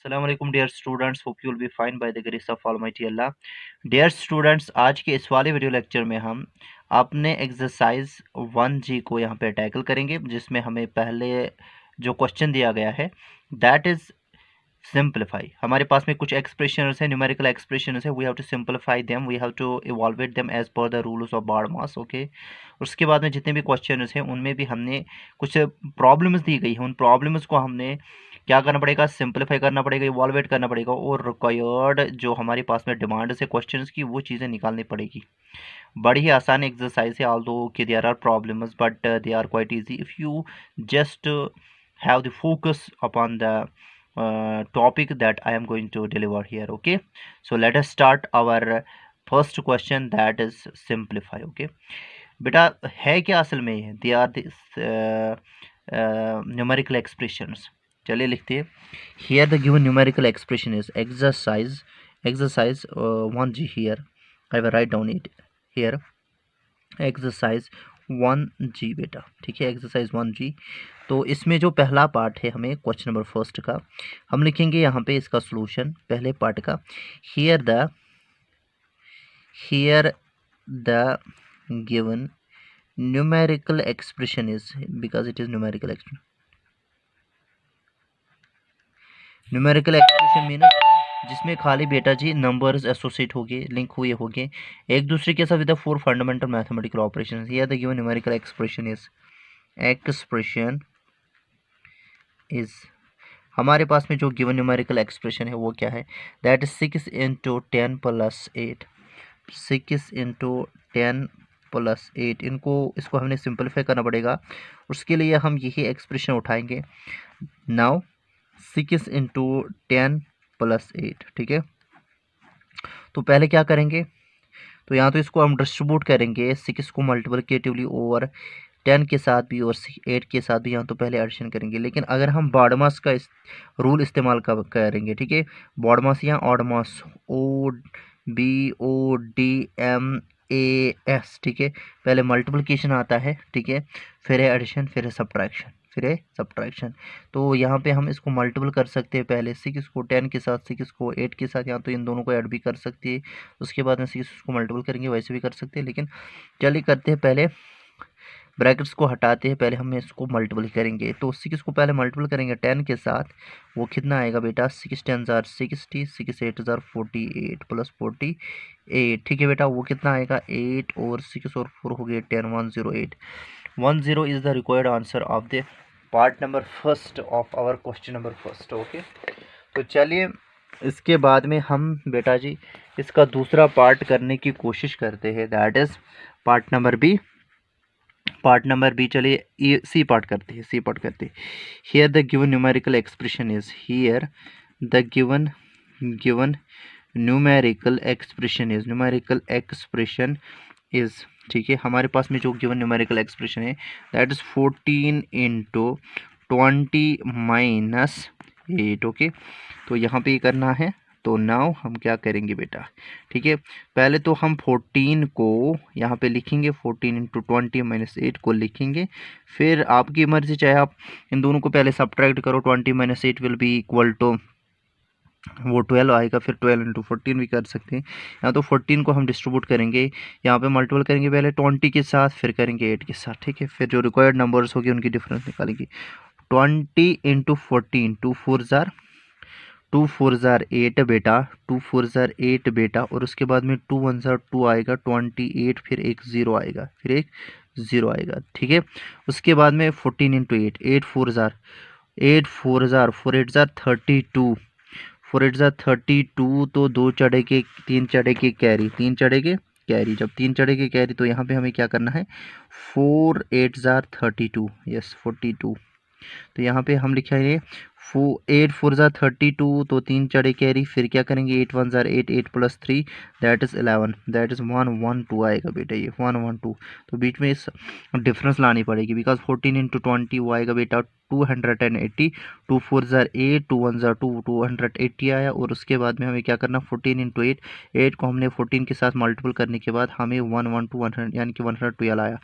Assalamualaikum dear students, hope you will be fine by the grace of Almighty Allah. Dear students, आज के इस वाले video lecture में हम अपने एक्सरसाइज 1G को यहाँ पे टैकल करेंगे, जिसमें हमें पहले जो क्वेश्चन दिया गया है दैट इज सिंप्लीफाई। हमारे पास में कुछ एक्सप्रेशंस है, न्यूमेरिकल एक्सप्रेशंस है, we have to simplify them, we have to evaluate them as per the rules of BODMAS. Okay, उसके बाद में जितने भी क्वेश्चंस हैं उनमें भी हमने कुछ प्रॉब्लम्स दी गई हैं, उन प्रॉब्लम्स को हमने क्या करना पड़ेगा, सिंप्लीफाई करना पड़ेगा, इवॉल्वेट करना पड़ेगा, और रिक्वायर्ड जो हमारे पास में डिमांड है क्वेश्चंस की वो चीज़ें निकालनी पड़ेगी। बड़ी ही आसान एक्सरसाइज है, ऑल्दो कि there are problems but they are quite easy if you just have the focus upon the topic that I am going to deliver here. Okay, so let us start our first question, that is simplify. Okay, बेटा है क्या असल में ये, they are numerical expressions. चलिए लिखते हैं, here the given numerical expression is exercise 1G. here I will write down it here, exercise 1G बेटा, ठीक है, एक्सरसाइज 1G। तो इसमें जो पहला पार्ट है हमें क्वेश्चन नंबर फर्स्ट का, हम लिखेंगे यहाँ पे इसका सॉल्यूशन पहले पार्ट का। Here the given numerical expression is, because it is numerical expression. Numerical expression means जिसमें खाली बेटा जी नंबर्स एसोसिएट हो गए, लिंक हुए हो गए एक दूसरे के साथ with the four fundamental mathematical operations. Here the given numerical expression is हमारे पास में जो गिवन न्यूमेरिकल एक्सप्रेशन है वो क्या है, that is 6 into 10 plus 8। 6 into 10 plus 8, इसको हमने सिंपलीफाई करना पड़ेगा। उसके लिए हम यही एक्सप्रेशन उठाएंगे। नाउ 6 इंटू 10 प्लस 8, ठीक है। तो पहले क्या करेंगे, तो यहाँ तो इसको हम डिस्ट्रीब्यूट करेंगे, 6 को मल्टीप्लिकेटिवली ओवर 10 के साथ भी और 8 के साथ भी, यहाँ तो पहले एडिशन करेंगे। लेकिन अगर हम बॉडमास का रूल इस्तेमाल करेंगे, ठीक है, बॉडमास या ऑडमास, OBODMAS, ठीक है, पहले मल्टीप्लिकेशन आता है, ठीक है, फिर है एडिशन, फिर है सब्ट्रैक्शन। तो यहाँ पे हम इसको मल्टीपल कर सकते हैं, पहले 6 को 10 के साथ, 6 को 8 के साथ, यहाँ तो इन दोनों को ऐड भी कर सकते हैं। उसके बाद में 6 को मल्टीपल करेंगे, वैसे भी कर सकते हैं। लेकिन चलिए करते हैं, पहले ब्रैकेट्स को हटाते हैं, पहले हम इसको मल्टीपल करेंगे। तो 6 को पहले मल्टीपल करेंगे 10 के साथ, वो कितना आएगा बेटा, 6 10 जार 60, 6 8 जार 48 प्लस 48, ठीक है बेटा। वो कितना आएगा, 8 और 6 और 4 हो गए 10, 108। 10 is the required answer of the part number first of our question number first. Okay, तो चलिए इसके बाद में हम बेटा जी इसका दूसरा पार्ट करने की कोशिश करते हैं, that is part number b. चलिए सी पार्ट करते हैं। Here the given numerical expression is, here the given numerical expression is, ठीक है। हमारे पास में जो गिवन न्यूमेरिकल एक्सप्रेशन है that is 14 into 20 minus 8। Okay, तो यहाँ पे ये करना है। तो नाउ हम क्या करेंगे बेटा, ठीक है, पहले तो हम 14 को यहाँ पे लिखेंगे, 14 इंटू 20 माइनस 8 को लिखेंगे। फिर आपकी मर्जी, चाहे आप इन दोनों को पहले सब्ट्रैक्ट करो, 20 minus 8 will be equal to वो 12 आएगा, फिर 12 इंटू 14 भी कर सकते हैं। यहाँ तो 14 को हम डिस्ट्रीब्यूट करेंगे, यहाँ पे मल्टीपल करेंगे पहले 20 के साथ, फिर करेंगे 8 के साथ, ठीक है। फिर जो रिक्वायर्ड नंबर्स होगी उनकी डिफरेंस निकालेंगे। 20 इंटू 14, 2 4 जार 8 बेटा, 2 4 जार 8 बेटा, और उसके बाद में 2 1 जार 2 आएगा, 28, फिर एक 0 आएगा, ठीक है। उसके बाद में 14 इंटू 8, 8 4 जार 32, 4 8 जार 32, तो 2 चढ़े के 3 चढ़े के कैरी, जब 3 चढ़े के कैरी, तो यहाँ पे हमें क्या करना है, 4 8 जार 32, यस 42। तो यहाँ पे हम लिखेंगे 8 4 जार 32, तो 3 चढ़े कैरी, फिर क्या करेंगे, 8 1 jar 8, 8 plus 3 that is 11, that is 112 आएगा बेटा, ये 112। तो बीच में इस डिफरेंस लानी पड़ेगी, बिकॉज 14 इंटू 20 वो आएगा बेटा 280, 2 4 ज़ार 8, 2 1 ज़ार 2, 280 आया। और उसके बाद में हमें क्या करना, 14 इंटू 8, 8 को हमने 14 के साथ मल्टीपल करने के बाद हमें 112 यानी कि 112 आया।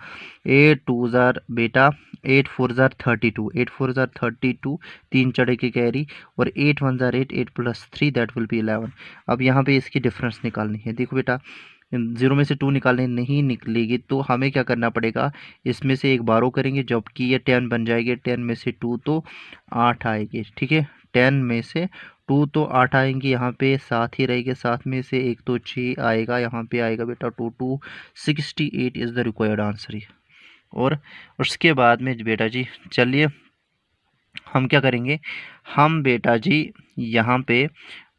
8 2 ज़ार बेटा 8 4 ज़ार 32, 8 4 ज़ार 32, 3 चढ़े के कैरी, और 8 1 ज़ार 8, 8 प्लस 3 दैट विल बी 11। अब यहाँ पे इसकी डिफरेंस निकालनी है। देखो बेटा 0 में से 2 निकालने नहीं निकलेगी तो हमें क्या करना पड़ेगा, इसमें से एक बारो करेंगे जबकि ये 10 बन जाएगी। 10 में से 2 तो 8 आएगी, ठीक है। 10 में से 2 तो 8 आएंगी, यहाँ पे 7 ही रहेगी। 7 में से 1 तो 6 आएगा, यहाँ पे आएगा बेटा 2 2 68 इज़ द रिक्वायर्ड आंसर। और उसके बाद में बेटा जी चलिए हम क्या करेंगे, हम बेटा जी यहाँ पे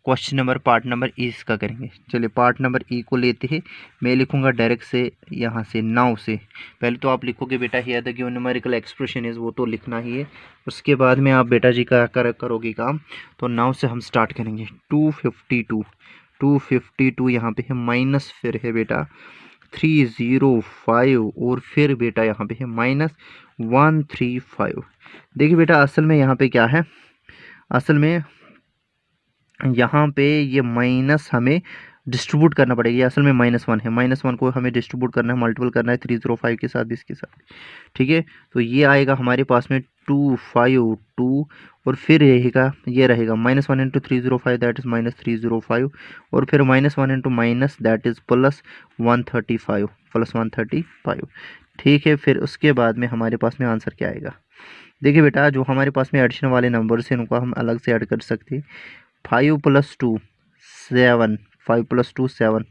क्वेश्चन नंबर पार्ट नंबर ई इसका करेंगे। चलिए पार्ट नंबर ई को लेते हैं। मैं लिखूंगा डायरेक्ट से यहाँ से नाउ से। पहले तो आप लिखोगे बेटा here the given numerical expression is, वो तो लिखना ही है। उसके बाद में आप बेटा जी का करोगे काम। तो नाउ से हम स्टार्ट करेंगे। 252 यहाँ पे है माइनस, फिर है बेटा 305, और फिर बेटा यहाँ पे है माइनस 135। देखिए बेटा असल में यहाँ पे क्या है, असल में यहाँ पे ये माइनस हमें डिस्ट्रीब्यूट करना पड़ेगा। ये असल में -1 है, -1 को हमें डिस्ट्रीब्यूट करना है, मल्टीपल करना है 305 के साथ, इसके साथ, ठीक है। तो ये आएगा हमारे पास में 252, और फिर रहेगा ये रहेगा -1 इंटू 305 दैट इज़ -305, और फिर -1 इंटू माइनस दैट इज़ +135, ठीक है। फिर उसके बाद में हमारे पास में आंसर क्या आएगा। देखिए बेटा जो हमारे पास में एडिशन वाले नंबर्स हैं उनको हम अलग से ऐड कर सकते हैं। 5 + 2 7, 5 + 2 7,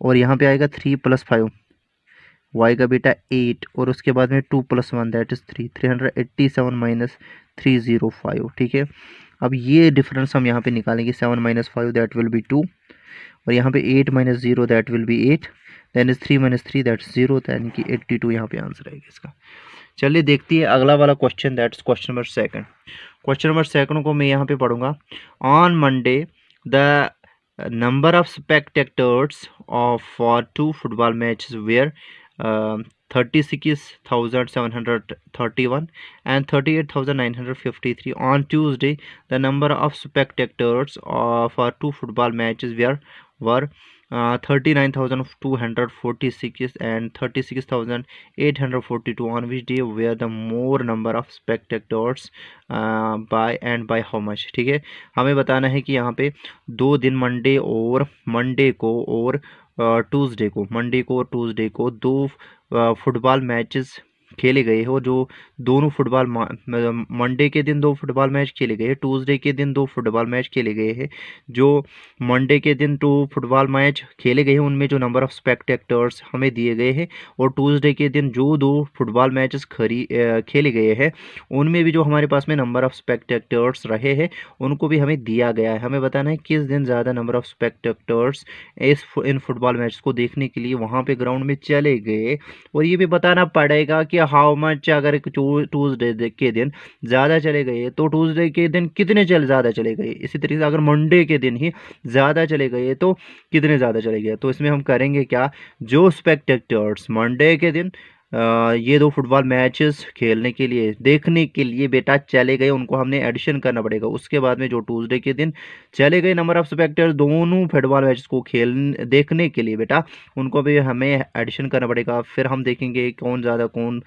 और यहाँ पे आएगा 3 + 5 वाई का बेटा 8, और उसके बाद में 2 + 1 दैट इज़ 3, 387 माइनस 305, ठीक है। अब ये डिफरेंस हम यहाँ पे निकालेंगे। 7 - 5 दैट विल बी 2, और यहाँ पे 8 - 0 that will be 8, then is 3 - 3 that 0, यानी कि 82 यहाँ पे आंसर आएगा इसका। चलिए देखती है अगला वाला question, that's question number second. Question number second को मैं यहाँ पे पढ़ूंगा। On Monday the number of spectators for 2 football matches were 36,731 and 38,953. On Tuesday the number of spectators for 2 football matches were 39,246 and 36,842. On which day were the more number of spectators by how much, ठीक है। हमें बताना है कि यहाँ पे 2 दिन Monday को और ट्यूसडे को, मंडे को और ट्यूसडे को 2 फुटबॉल मैचेस खेले गए हैं, और जो दोनों फुटबॉल मंडे के दिन 2 फुटबॉल मैच खेले गए हैं, ट्यूसडे के दिन 2 फुटबॉल मैच खेले गए हैं। जो मंडे के दिन 2 फुटबॉल मैच खेले गए हैं उनमें जो नंबर ऑफ स्पेक्टेटर्स हमें दिए गए हैं, और ट्यूसडे के दिन जो 2 फुटबॉल मैचेस खेले गए हैं उनमें भी जो हमारे पास में नंबर ऑफ स्पेक्टेटर्स रहे हैं उनको भी हमें दिया गया है। हमें बताना है किस दिन ज़्यादा number of spectators in football match को देखने के लिए वहाँ पे ग्राउंड में चले गए, और ये भी बताना पड़ेगा कि हाउ मच, अगर ट्यूसडे के दिन ज़्यादा चले गए तो ट्यूसडे के दिन कितने ज़्यादा चले गए। इसी तरीके से अगर मंडे के दिन ही ज़्यादा चले गए तो कितने ज़्यादा चले गए। तो इसमें हम करेंगे क्या, जो स्पेक्टेटर्स मंडे के दिन ये 2 फुटबॉल मैचेस खेलने के लिए देखने के लिए बेटा चले गए उनको हमने एडिशन करना पड़ेगा। उसके बाद में जो ट्यूसडे के दिन चले गए नंबर ऑफ स्पेक्टेटर्स दोनों फुटबॉल मैचेस को देखने के लिए बेटा उनको भी हमें एडिशन करना पड़ेगा। फिर हम देखेंगे कौन ज़्यादा कौन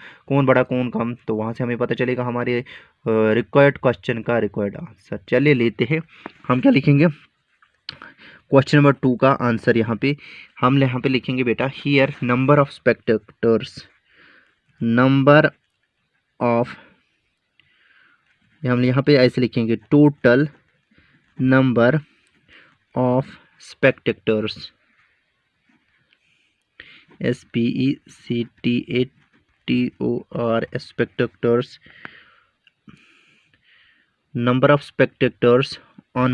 बड़ा कौन कम, तो वहाँ से हमें पता चलेगा हमारे रिक्वायर्ड क्वेश्चन का रिक्वायर्ड आंसर। चलिए लेते हैं, हम क्या लिखेंगे क्वेश्चन नंबर 2 का आंसर। यहाँ पे हम लिखेंगे बेटा here number of spectators, number of, हम यहाँ पे ऐसे लिखेंगे total number of spectators, SPECTATOR spectators, number of spectators on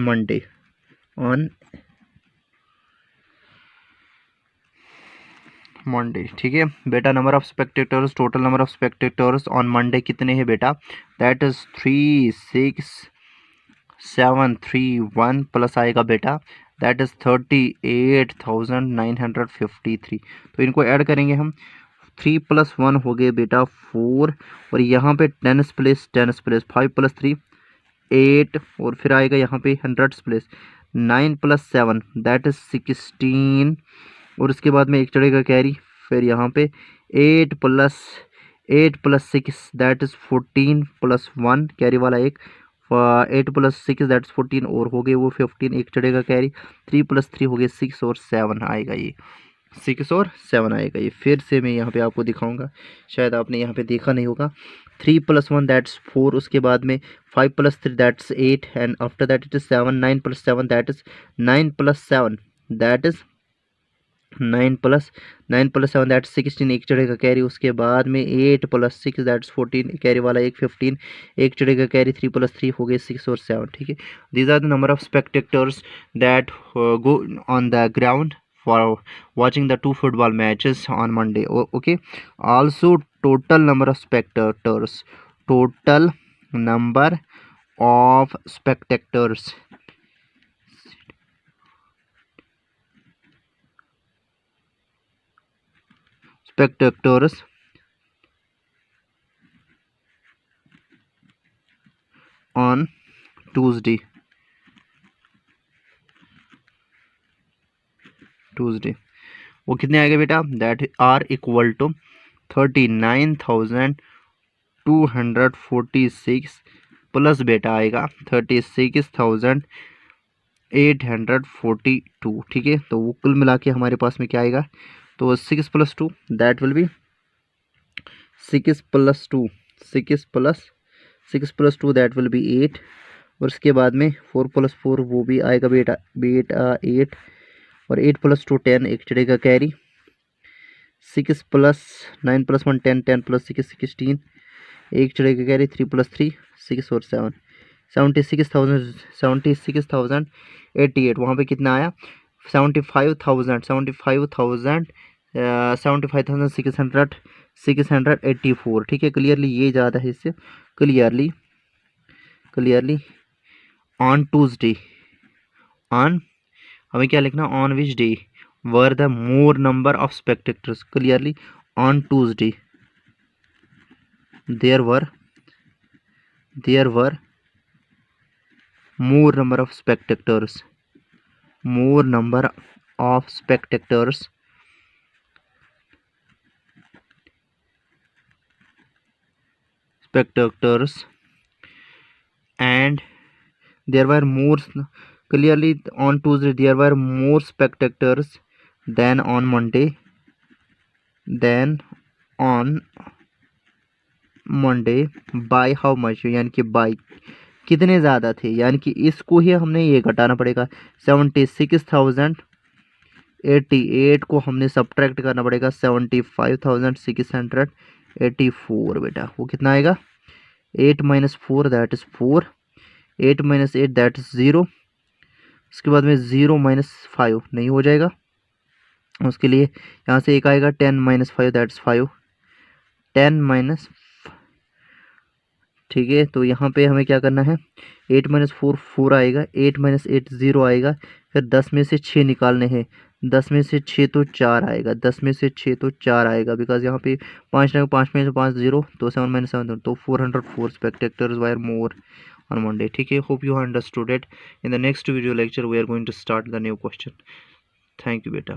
Monday, ठीक है बेटा। Number of spectators, total number of spectators on Monday कितने हैं बेटा, दैट इज 36731 प्लस आएगा बेटा दैट इज 38,953। तो इनको ऐड करेंगे हम। 3 + 1 हो गए बेटा 4, और यहाँ पे टेंस प्लेस 5 + 3 8, और फिर आएगा यहाँ पे हंड्रेड्स प्लेस 9 + 7 दैट इज 16, और उसके बाद में एक चढ़ेगा कैरी, फिर यहाँ पे 8 + 6 दैट इज 14 + 1 कैरी वाला एक 8 + 6 दैट इज 14, और हो गए वो 15, एक चढ़ेगा कैरी 3 + 3 हो गए 6 और 7 आएगा ये 6 और 7 आएगा ये। फिर से मैं यहाँ पे आपको दिखाऊंगा, शायद आपने यहाँ पे देखा नहीं होगा। 3 + 1 दैट्स 4, उसके बाद में 5 + 3 that's 8, and after that it is 7, 9 + 7 that is 9 + 7 that is 9 + 7 that 16, एक चढ़ेगा कैरी, उसके बाद में 8 + 6 दैट्स 14 कैरी वाला एक 15, एक चढ़ेगा कैरी 3 + 3 हो गए 6 और 7, ठीक है। These are the number of spectators that go on the ground for watching the 2 football matches on Monday. Okay, also total number of spectators, total number of spectators on Tuesday वो कितने आएगा बेटा, that are equal to 39,246 plus बेटा आएगा 36,842, ठीक है। तो वो कुल मिला के हमारे पास में क्या आएगा, तो 6 + 2 that will B 6 + 2 that will be 8, और उसके बाद में 4 + 4 वो भी आएगा बेटा 8, और 8 + 2 10, एक चढ़ेगा कैरी 6 + 9 + 1 10, 10 + 6 16, एक चढ़ेगा कैरी 3 + 3 6 और 7 76,088, वहाँ पे कितना आया 75,684, ठीक है। क्लियरली ये ज़्यादा है इससे, क्लियरली ऑन ट्यूसडे, ऑन हमें क्या लिखना, on which day were the more number of spectators, clearly on Tuesday there were more number of spectators and there were more, clearly on Tuesday there were more spectators than on Monday, by how much, यानी कि by कितने ज़्यादा थे, यानी कि इसको ही हमने ये घटाना पड़ेगा 76,088 को हमने सब्ट्रैक्ट करना पड़ेगा 75,684 बेटा, वो कितना आएगा 8 - 4 दैट इज़ 4, 8 - 8 दैट इज़ 0, उसके बाद में 0 - 5 नहीं हो जाएगा, उसके लिए यहाँ से एक आएगा 10 - 5 दैट इज़ 5, 10 - ठीक है। तो यहाँ पे हमें क्या करना है, 8 - 4 4 आएगा, 8 - 8 0 आएगा, फिर 10 में से 6 निकालने हैं, 10 में से 6 तो 4 आएगा, 10 में से 6 तो 4 आएगा, बिकॉज यहाँ पे 5 में से 5 0, तो 7 - 7 तो 404 spectators were more on Monday, ठीक है। Hope you understood it. In the next video lecture we are going to start the new question. Thank you बेटा।